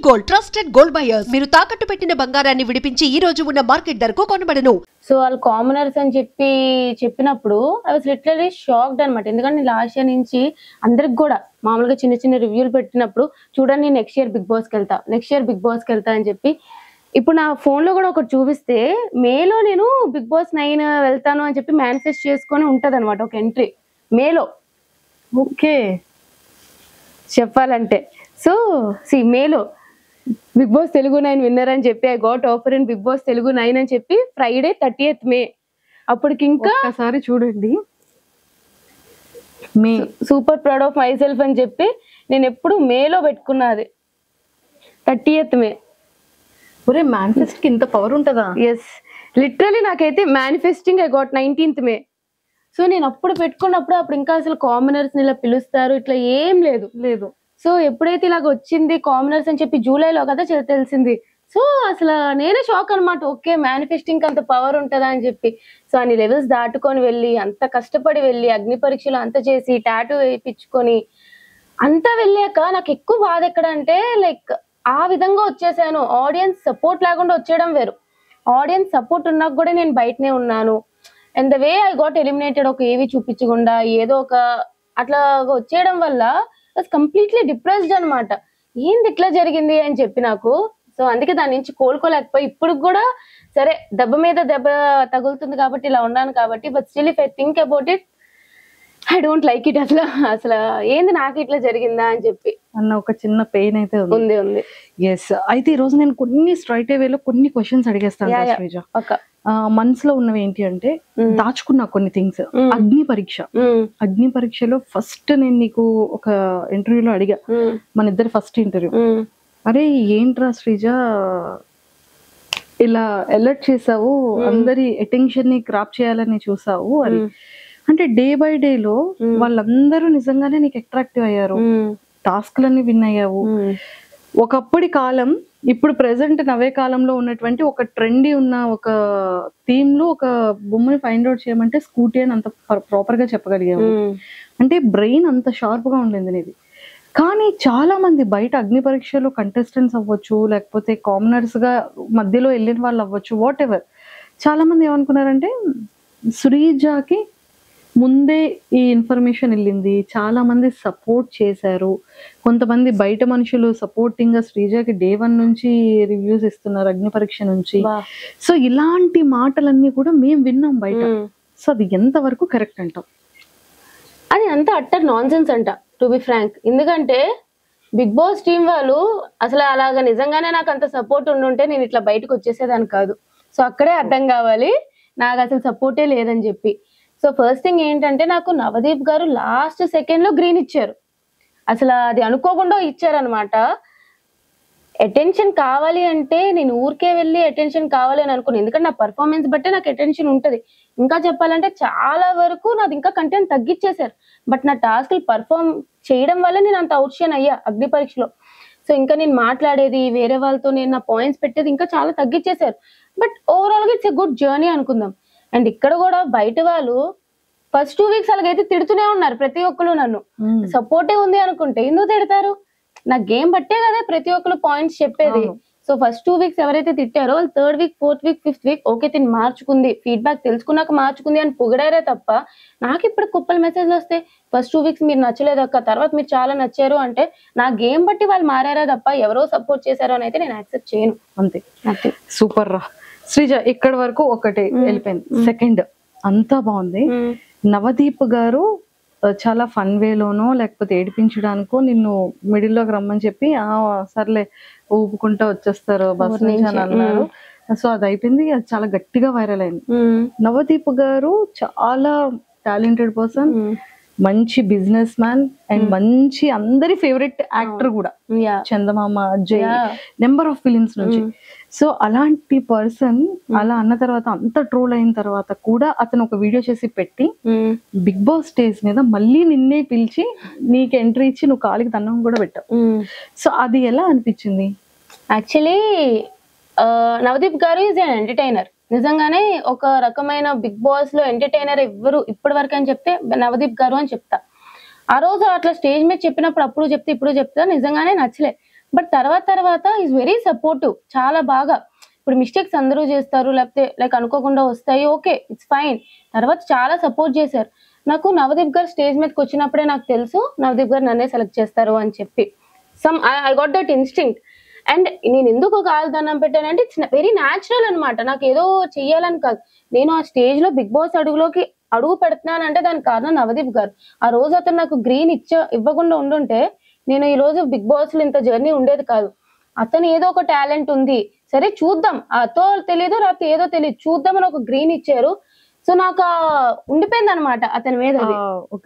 Gold trusted gold buyers మీరు తాకట్టు పెట్టిన బంగారాన్ని విడిపించి ఈ రోజు ఉన్న మార్కెట్ ధరకు కొనబడను. సో వాళ్ళు కామనర్స్ అని చెప్పినప్పుడు ఐ వాస్ లిటరలీ షాక్డ్ అనమాట. ఎందుకంటే నేను లాస్ట్ ఇయర్ నుంచి అందరికి కూడా మామూలుగా చిన్న చిన్న రివ్యూలు పెట్టినప్పుడు చూడండి నెక్స్ట్ ఇయర్ బిగ్ బాస్కి వెళ్తా అని చెప్పి ఇప్పుడు నా ఫోన్ లో కూడా ఒకటి చూపిస్తే మేలో నేను బిగ్ బాస్ 9 వెళ్తాను అని చెప్పి మేనిఫెస్ట్ చేసుకొని ఉంటది అనమాట ఒక ఎంట్రీ మేలో. ఓకే చెప్పాలంటే సో మేలో బిగ్ బాస్ తెలుగు 9 విన్నర్ అని చెప్పి I got offer in Bigg Boss Telugu 9 అని చెప్పి ఫ్రైడే 30th మే. అప్పటికి ఇంకా ఒకసారి చూడండి me super proud of myself అని చెప్పి నేను ఎప్పుడు మేలో పెట్టుకున్నది 30th మే. ఒరే మేనిఫెస్ట్ కి ఇంత పవర్ ఉంటుందా? ఎస్ లిటరలీ నాకైతే manifesting I got 19th May. So నేను అప్పుడు పెట్టుకున్నప్పుడు అప్పుడు ఇంకా అసలు కామనర్స్ ఇలా పిలుస్తారు ఇట్లా ఏం లేదు. సో ఎప్పుడైతే ఇలాగ వచ్చింది కామనర్స్ అని చెప్పి జూలైలో కదా తెలిసింది. సో అసలు నేనే షాక్ అనమాట. ఓకే మేనిఫెస్టింగ్ అంత పవర్ ఉంటుందా అని చెప్పి. సో అన్ని లెవెల్స్ దాటుకొని వెళ్ళి అంత కష్టపడి వెళ్ళి అగ్ని పరీక్షలు అంత చేసి టాటూ వేయించుకొని అంతా వెళ్ళాక నాకు ఎక్కువ బాధ ఎక్కడ అంటే లైక్ ఆ విధంగా వచ్చేసాను. ఆడియన్స్ సపోర్ట్ లేకుండా వచ్చేయడం వేరు, ఆడియన్స్ సపోర్ట్ ఉన్నాక కూడా నేను బయటనే ఉన్నాను. And the way I got eliminated ఒక ఏవి చూపించకుండా ఏదో ఒక అట్లా వచ్చేయడం వల్ల కంప్లీట్లీ డిప్రెస్డ్ అనమాట. ఏంది ఇట్లా జరిగింది అని చెప్పి నాకు. సో అందుకే దాని నుంచి కోలుకోలేకపోయి ఇప్పుడు కూడా సరే దెబ్బ మీద దెబ్బ తగులుతుంది కాబట్టి ఇలా ఉన్నాను కాబట్టి but still if I think about it I don't like it. అసలు ఏంది నాకు ఇట్లా జరిగిందా అని చెప్పి అన్న ఒక చిన్న పెయిన్ అయితే ఉంది. ఎస్ అయితే ఈ రోజు నేను కొన్ని స్ట్రైట్ వేలో కొన్ని క్వశ్చన్స్ అడిగేస్తాను శ్రీజ. మనసులో ఉన్నవి ఏంటి అంటే దాచుకున్నా కొన్ని థింగ్స్. అగ్ని పరీక్షలో ఫస్ట్ నేను నీకు ఒక ఇంటర్వ్యూలో అడిగా, మన ఇద్దరు ఫస్ట్ ఇంటర్వ్యూ, అరే ఏంట్రా శ్రీజ ఇలా అలర్ట్ చేసావు, అందరి అటెన్షన్ ని క్రాప్ చేయాలని చూసావు అని. అంటే డే బై డే లో వాళ్ళందరూ నిజంగానే నీకు అట్రాక్టివ్ అయ్యారు, టాస్క్లన్నీ విన్ అయ్యావు. ఒకప్పటి కాలం ఇప్పుడు ప్రెసెంట్ నవే కాలంలో ఉన్నటువంటి ఒక ట్రెండీ ఉన్న ఒక థీమ్ లో ఒక బొమ్మని ఫైండ్ అవుట్ చేయమంటే స్కూటీ అని అంత ప్రాపర్ గా చెప్పగలిగాము. అంటే బ్రెయిన్ అంత షార్ప్ గా ఉండింది నీది. కానీ చాలా మంది బయట అగ్ని పరీక్షలో కంటెస్టెంట్స్ అవ్వచ్చు, లేకపోతే కామనర్స్ గా మధ్యలో వెళ్ళిన వాళ్ళు అవ్వచ్చు, వాట్ ఎవర్, చాలా మంది ఏమనుకున్నారంటే శ్రీజాకి ముందే ఈ ఇన్ఫర్మేషన్ వెళ్ళింది, చాలా మంది సపోర్ట్ చేశారు, కొంతమంది బయట మనుషులు సపోర్టింగ్ గా శ్రీజాకి డే 1 నుంచి రివ్యూస్ ఇస్తున్నారు అగ్ని పరీక్ష నుంచి. సో ఇలాంటి మాటలన్నీ కూడా మేము విన్నాం బయట. సో అది ఎంత వరకు కరెక్ట్ అంటాం? అది అంత అట్టర్ నాన్ సెన్స్ అంట టు బి ఫ్రాంక్. ఎందుకంటే బిగ్ బాస్ టీం వాళ్ళు అసలు అలాగా నిజంగానే నాకు అంత సపోర్ట్ ఉండుంటే నేను ఇట్లా బయటకు వచ్చేసేదాన్ని కాదు. సో అక్కడే అర్థం కావాలి నాకు అసలు సపోర్టే లేదని చెప్పి. సో ఫస్ట్ థింగ్ ఏంటంటే నాకు నవదీప్ గారు లాస్ట్ సెకండ్ లో గ్రీన్ ఇచ్చారు. అసలు అది అనుకోకుండా ఇచ్చారనమాట. అటెన్షన్ కావాలి అంటే నేను ఊరికే వెళ్ళి అటెన్షన్ కావాలి అని అనుకున్నాను. ఎందుకంటే నా పర్ఫార్మెన్స్ బట్టే నాకు అటెన్షన్ ఉంటుంది. ఇంకా చెప్పాలంటే చాలా వరకు నాది ఇంకా కంటెంట్ తగ్గించేశారు. బట్ నా టాస్క్లు పర్ఫార్మ్ చేయడం వల్ల నేను అంత అవుట్షైన్ అయ్యా అగ్ని పరీక్షలో. సో ఇంకా నేను మాట్లాడేది వేరే వాళ్ళతో నేను నా పాయింట్స్ పెట్టేది ఇంకా చాలా తగ్గించేశారు. బట్ ఓవరాల్ గా ఇట్స్ ఎ గుడ్ జర్నీ అనుకుందాం. అండ్ ఇక్కడ కూడా బయట వాళ్ళు ఫస్ట్ 2 weeks అలాగైతే తిడుతూనే ఉన్నారు ప్రతి ఒక్కరు. నన్ను సపోర్టే ఉంది అనుకుంటే ఎందుకు తిడతారు? నా గేమ్ బట్టే కదా ప్రతి ఒక్కరు పాయింట్స్ చెప్పేది. సో ఫస్ట్ 2 weeks ఎవరైతే తిట్టారో వాళ్ళు 3rd week 4th week 5th week okay తిని మార్చుకుంది, ఫీడ్బ్యాక్ తెలుసుకున్నాక మార్చుకుంది అని పొగిడారే తప్ప నాకు ఇప్పుడు కుప్పలు మెసేజ్లు వస్తాయి ఫస్ట్ 2 weeks మీరు నచ్చలేదు అక్క, తర్వాత మీరు చాలా నచ్చారు అంటే నా గేమ్ బట్టి వాళ్ళు మారారా తప్ప ఎవరో సపోర్ట్ చేశారో అని అయితే నేను యాక్సెప్ట్ చేయను. అంతే. సూపర్ రా శ్రీజ. ఇక్కడ వరకు ఒకటి వెళ్ళిపోయింది. సెకండ్ అంతా బాగుంది. నవదీప్ గారు చాలా ఫన్ వేలోనో లేకపోతే ఏడిపించడానికో నిన్ను మిడిల్ లోకి రమ్మని చెప్పి సర్లే ఊపుకుంటా వచ్చేస్తారు బస్ నుంచి అని అన్నారు. సో అది అయిపోయింది, అది చాలా గట్టిగా వైరల్ అయింది. నవదీప్ గారు చాలా టాలెంటెడ్ పర్సన్, మంచి బిజినెస్ మ్యాన్ అండ్ మంచి అందరి ఫేవరెట్ యాక్టర్ కూడా, చందమామ, అజయ్, నెంబర్ ఆఫ్ ఫిలిమ్స్ నుంచి. సో అలాంటి పర్సన్ అలా అన్న తర్వాత అంత ట్రోల్ అయిన తర్వాత కూడా అతను ఒక వీడియో చేసి పెట్టి బిగ్ బాస్ స్టేజ్ మీద మళ్ళీ నిన్నే పిలిచి నీకు ఎంట్రీ ఇచ్చి నువ్వు కాలికి దండం కూడా పెట్టావు. సో అది ఎలా అనిపించింది? యాక్చువల్లీ నవదీప్ గారు ఈజ్ ఎన్ ఎంటర్టైనర్. నిజంగానే ఒక రకమైన బిగ్ బాస్ లో ఎంటర్టైనర్ ఎవ్వరు ఇప్పటి వరకు అని చెప్తే నవదీప్ గారు అని చెప్తా. ఆ రోజు అట్లా స్టేజ్ మీద చెప్పినప్పుడు అప్పుడు చెప్తే ఇప్పుడు చెప్తా నిజంగానే నచ్చలే. బట్ తర్వాత ఈజ్ వెరీ సపోర్టివ్, చాలా బాగా. ఇప్పుడు మిస్టేక్స్ అందరూ చేస్తారు, లేకపోతే లైక్ అనుకోకుండా వస్తాయి, ఓకే ఇట్స్ ఫైన్. తర్వాత చాలా సపోర్ట్ చేశారు. నాకు నవదీప్ గారు స్టేజ్ మీదకి వచ్చినప్పుడే నాకు తెలుసు నవదీప్ గారు నన్నే సెలెక్ట్ చేస్తారు అని చెప్పి. I got that instinct. And నేను ఎందుకు కాలుదన్నం పెట్టానంటే ఇట్స్ వెరీ న్యాచురల్ అనమాట. నాకు ఏదో చెయ్యాలని కాదు, నేను ఆ స్టేజ్ లో బిగ్ బాస్ అడుగు పెడుతున్నానంటే దానికి కారణం నవదీప్ గారు. ఆ రోజు అతను నాకు గ్రీన్ ఇవ్వకుండా ఉండుంటే నేను ఈ రోజు బిగ్ బాస్ లో ఇంత జర్నీ ఉండేది కాదు. అతను ఏదో ఒక టాలెంట్ ఉంది, సరే చూద్దాం, అతో తెలియదు రాత్రి ఏదో తెలియదు, చూద్దాం అని ఒక గ్రీన్ ఇచ్చారు. సో నాకు ఉండిపోయింది అనమాట అతని మీద,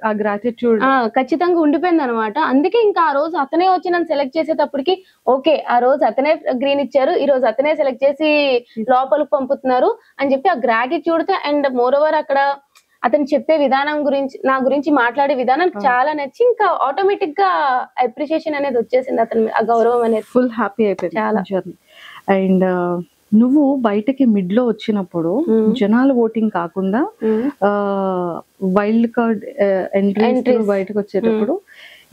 ఆ గ్రాటిట్యూడ్ ఖచ్చితంగా ఉండిపోయింది అనమాట. అందుకే ఇంకా ఆ రోజు అతనే వచ్చి నన్ను సెలెక్ట్ చేసేటప్పటికి ఓకే, ఆ రోజు అతనే గ్రీన్ ఇచ్చారు, ఈ రోజు అతనే సెలెక్ట్ చేసి లోపలికి పంపుతున్నారు అని చెప్పి ఆ గ్రాటిట్యూడ్ తో, అండ్ మోర్ ఓవర్ అక్కడ అతను చెప్పే విధానం గురించి, నా గురించి మాట్లాడే విధానం చాలా నచ్చి ఇంకా ఆటోమేటిక్ గా అప్రిషియేషన్ అనేది వచ్చేసింది అతని ఆ గౌరవం అనేది. ఫుల్ హ్యాపీ అయిపోయింది చాలా. జర్నీ. అండ్ నువ్వు బయటకి మిడ్ లో వచ్చినప్పుడు జనాల ఓటింగ్ కాకుండా వైల్డ్ కార్డ్ ఎంట్రీ బయటకు వచ్చేటప్పుడు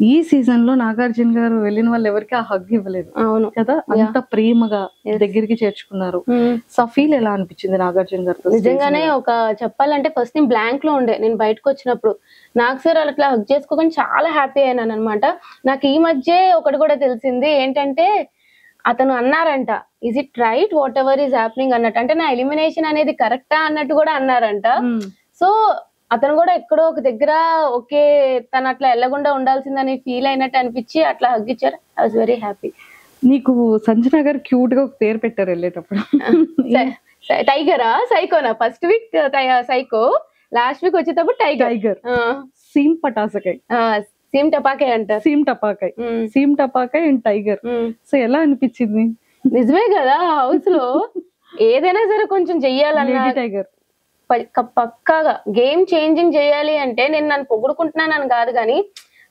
ఈ సీజన్ లో నాగార్జున గారు వెళ్ళిన వాళ్ళు ఎవరికి ఆ హగ్ ఇవ్వలేదు. అవును కదా, అంత ప్రేమగా దగ్గరికి చేర్చుకున్నారు. సో ఫీల్ ఎలా అనిపించింది నాగార్జున గారితో? నిజంగానే ఒక చెప్పాలంటే ఫస్ట్ నేను బ్లాంక్ లో ఉండే, నేను బయటకు వచ్చినప్పుడు నాకు సార్ అట్లా హగ్ చేసుకోకుండా చాలా హ్యాపీ అయినాను అనమాట. నాకు ఈ మధ్య ఒకటి కూడా తెలిసింది ఏంటంటే, అతను అన్నారంట is it right what ever is happening అన్నట్టు, అంటే నా ఎలిమినేషన్ అనేది కరెక్టా అన్నట్టు కూడా అన్నారంట. సో అతను కూడా ఎక్కడో ఒక దగ్గర ఓకే తను అట్లా వెళ్ళకుండా ఉండాల్సిందని ఫీల్ అయినట్టు అనిపించి అట్లా హగ్ ఇచ్చారు. I was very happy. నీకు సంజన గారు క్యూట్ గా ఒక పేరు పెట్టారు వెళ్ళేటప్పుడు, టైగరా సైకోనా? First week psycho, last week వచ్చేటప్పుడు టైగర్. సీమ్ పటాసకాయ్, సీమ్ టపాకాయ్ అంటారు. సీమ్ టపాకాయ్ అండ్ టైగర్. సో ఎలా అనిపించింది? నిజమే కదా, హౌస్ లో ఏదైనా సరే కొంచెం చెయ్యాలన్నా టైగర్ పక్కాగా గేమ్ చేంజింగ్ చేయాలి అంటే, నేను నన్ను పొగుడుకుంటున్నానని కాదు కానీ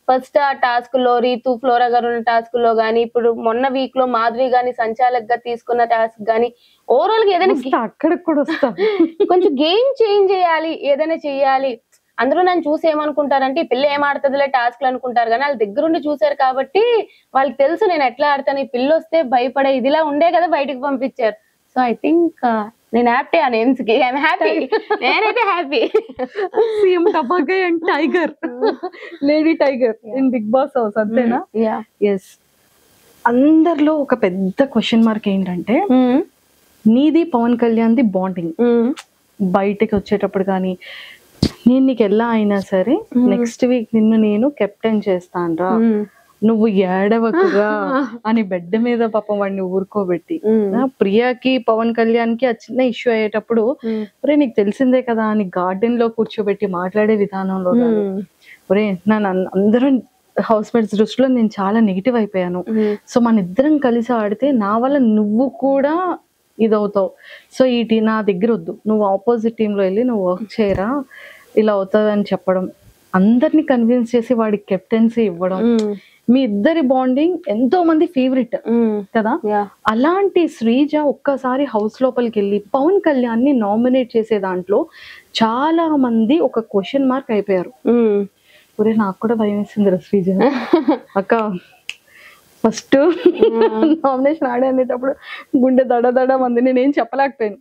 ఫస్ట్ ఆ టాస్క్ లో రీతు ఫ్లోరా గారు ఉన్న టాస్క్ లో గానీ, ఇప్పుడు మొన్న వీక్ లో మాధవి గాని సంచాలక్ గా తీసుకున్న టాస్క్ గానీ, ఓవరాల్ గా ఏదైనా అక్కడికి కూడా వస్తా కొంచెం గేమ్ చేంజ్ చేయాలి, ఏదైనా చెయ్యాలి. అందరూ నన్ను చూసి ఏమనుకుంటారంటే ఈ పిల్ల ఏం ఆడుతుందిలే టాస్క్లు అనుకుంటారు, కానీ వాళ్ళ దగ్గరుండి చూసారు కాబట్టి వాళ్ళకి తెలుసు నేను ఎట్లా ఆడతాను. ఈ పిల్ల వస్తే భయపడే ఇదిలా ఉండే కదా బయటకు పంపించారు. సో ఐ థింక్ నేను హ్యాపీ ఆ నేమ్స్ కి, ఐఎమ్ హ్యాపీ, నేనైతే హ్యాపీ. సీఎం టపాకాయ్ and tiger, lady tiger in Bigg Boss house, అంతేనా? ఎస్. అందరిలో ఒక పెద్ద క్వశ్చన్ మార్క్ ఏంటంటే, నీది పవన్ కళ్యాణ్ ది బాండింగ్. బయటకి వచ్చేటప్పుడు కానీ నేను నీకు ఎలా అయినా సరే నెక్స్ట్ వీక్ నిన్ను నేను కెప్టెన్ చేస్తాను రా, నువ్వు ఏడవకుగా అని బెడ్ మీద పాపం వాడిని ఊరుకోబెట్టి, ప్రియాకి పవన్ కళ్యాణ్ కి ఆ చిన్న ఇష్యూ అయ్యేటప్పుడు ఒరే నీకు తెలిసిందే కదా అని గార్డెన్ లో కూర్చోబెట్టి మాట్లాడే విధానంలో ఒరే నన్ను అందరూ హౌస్ మేట్స్ దృష్టిలో నేను చాలా నెగిటివ్ అయిపోయాను, సో మన ఇద్దరం కలిసి ఆడితే నా వల్ల నువ్వు కూడా ఇదవుతావు, సో ఈ నా దగ్గర వద్దు, నువ్వు ఆపోజిట్ టీమ్ లో వెళ్ళి నువ్వు వర్క్ చేయరా, ఇలా అవుతుంది అని చెప్పడం, అందరిని కన్విన్స్ చేసి వాడికి కెప్టెన్సీ ఇవ్వడం, మీ ఇద్దరి బాండింగ్ ఎంతో మంది ఫేవరెట్ కదా. అలాంటి శ్రీజ ఒక్కసారి హౌస్ లోపలికి వెళ్ళి పవన్ కళ్యాణ్ ని నామినేట్ చేసే దాంట్లో చాలా మంది ఒక క్వశ్చన్ మార్క్ అయిపోయారు. ఒరే నాకు కూడా భయం వేసింది శ్రీజ అక్క, ఫస్ట్ నామినేషన్ ఆడే అనేటప్పుడు గుండె దడ దడ మంది, నేనేం చెప్పలేకపోయాను.